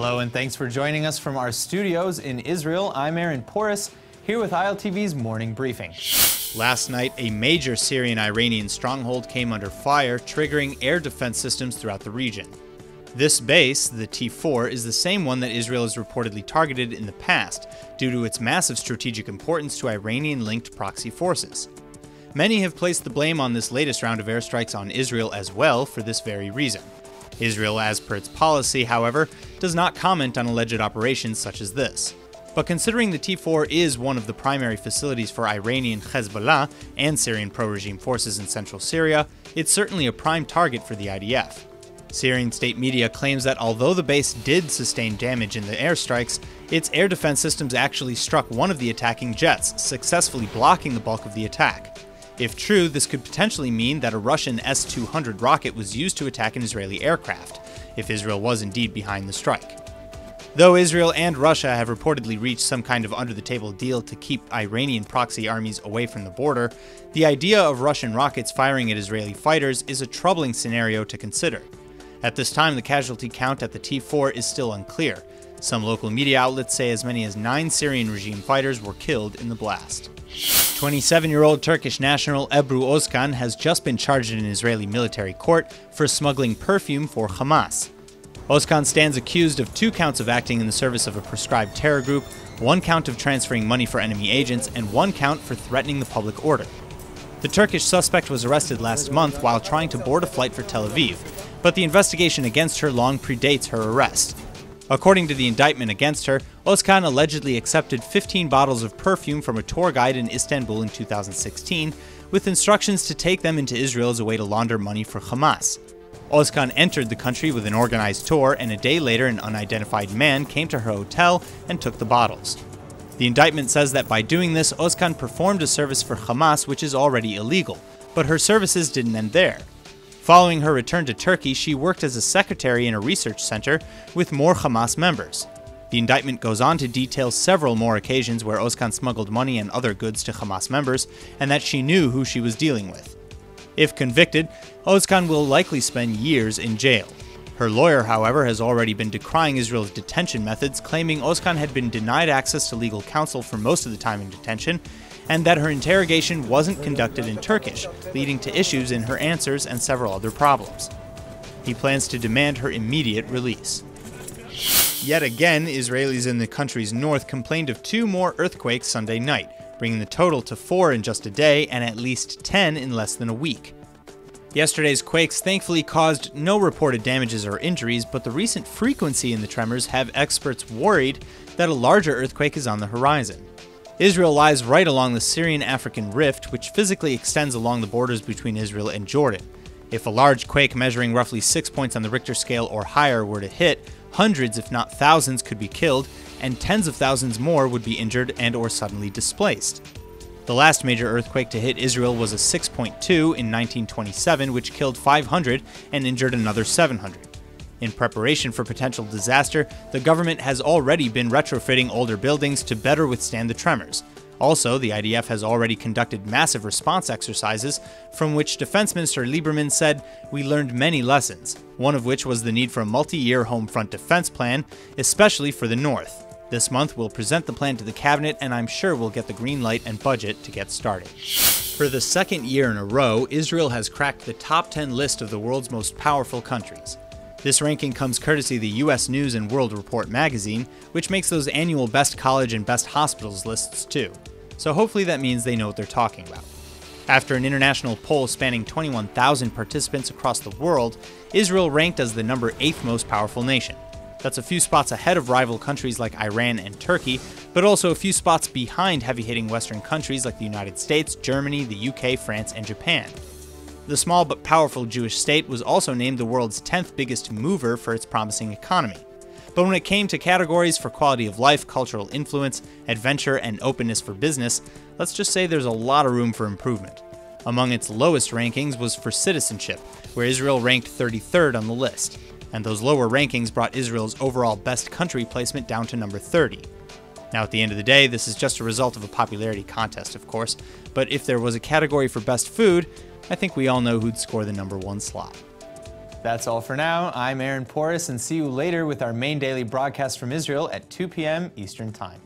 Hello and thanks for joining us from our studios in Israel. I'm Aaron Porras, here with ILTV's Morning Briefing. Last night, a major Syrian-Iranian stronghold came under fire, triggering air defense systems throughout the region. This base, the T4, is the same one that Israel has reportedly targeted in the past, due to its massive strategic importance to Iranian-linked proxy forces. Many have placed the blame on this latest round of airstrikes on Israel as well for this very reason. Israel, as per its policy, however, does not comment on alleged operations such as this. But considering the T4 is one of the primary facilities for Iranian Hezbollah and Syrian pro-regime forces in central Syria, it's certainly a prime target for the IDF. Syrian state media claims that although the base did sustain damage in the airstrikes, its air defense systems actually struck one of the attacking jets, successfully blocking the bulk of the attack. If true, this could potentially mean that a Russian S-200 rocket was used to attack an Israeli aircraft, if Israel was indeed behind the strike. Though Israel and Russia have reportedly reached some kind of under-the-table deal to keep Iranian proxy armies away from the border, the idea of Russian rockets firing at Israeli fighters is a troubling scenario to consider. At this time, the casualty count at the T4 is still unclear. Some local media outlets say as many as 9 Syrian regime fighters were killed in the blast. 27-year-old Turkish national Ebru Özkan has just been charged in an Israeli military court for smuggling perfume for Hamas. Özkan stands accused of 2 counts of acting in the service of a proscribed terror group, 1 count of transferring money for enemy agents, and 1 count for threatening the public order. The Turkish suspect was arrested last month while trying to board a flight for Tel Aviv, but the investigation against her long predates her arrest. According to the indictment against her, Özkan allegedly accepted 15 bottles of perfume from a tour guide in Istanbul in 2016, with instructions to take them into Israel as a way to launder money for Hamas. Özkan entered the country with an organized tour, and a day later an unidentified man came to her hotel and took the bottles. The indictment says that by doing this, Özkan performed a service for Hamas which is already illegal, but her services didn't end there. Following her return to Turkey, she worked as a secretary in a research center with more Hamas members. The indictment goes on to detail several more occasions where Özkan smuggled money and other goods to Hamas members, and that she knew who she was dealing with. If convicted, Özkan will likely spend years in jail. Her lawyer, however, has already been decrying Israel's detention methods, claiming Özkan had been denied access to legal counsel for most of the time in detention, and that her interrogation wasn't conducted in Turkish, leading to issues in her answers and several other problems. He plans to demand her immediate release. Yet again, Israelis in the country's north complained of 2 more earthquakes Sunday night, bringing the total to 4 in just a day and at least 10 in less than a week. Yesterday's quakes thankfully caused no reported damages or injuries, but the recent frequency in the tremors have experts worried that a larger earthquake is on the horizon. Israel lies right along the Syrian-African rift, which physically extends along the borders between Israel and Jordan. If a large quake measuring roughly 6 points on the Richter scale or higher were to hit, hundreds if not thousands could be killed, and tens of thousands more would be injured and or suddenly displaced. The last major earthquake to hit Israel was a 6.2 in 1927, which killed 500 and injured another 700. In preparation for potential disaster, the government has already been retrofitting older buildings to better withstand the tremors. Also, the IDF has already conducted massive response exercises, from which Defense Minister Lieberman said, "We learned many lessons," one of which was the need for a multi-year home front defense plan, especially for the north. This month we'll present the plan to the cabinet, and I'm sure we'll get the green light and budget to get started. For the second year in a row, Israel has cracked the top 10 list of the world's most powerful countries. This ranking comes courtesy of the U.S. News and World Report magazine, which makes those annual Best College and Best Hospitals lists too. So hopefully that means they know what they're talking about. After an international poll spanning 21,000 participants across the world, Israel ranked as the number 8th most powerful nation. That's a few spots ahead of rival countries like Iran and Turkey, but also a few spots behind heavy-hitting Western countries like the United States, Germany, the UK, France, and Japan. The small but powerful Jewish state was also named the world's 10th biggest mover for its promising economy. But when it came to categories for quality of life, cultural influence, adventure, and openness for business, let's just say there's a lot of room for improvement. Among its lowest rankings was for citizenship, where Israel ranked 33rd on the list. And those lower rankings brought Israel's overall best country placement down to number 30. Now, at the end of the day, this is just a result of a popularity contest, of course, but if there was a category for best food, I think we all know who'd score the number 1 slot. That's all for now. I'm Aaron Porras, and see you later with our main daily broadcast from Israel at 2 p.m. Eastern Time.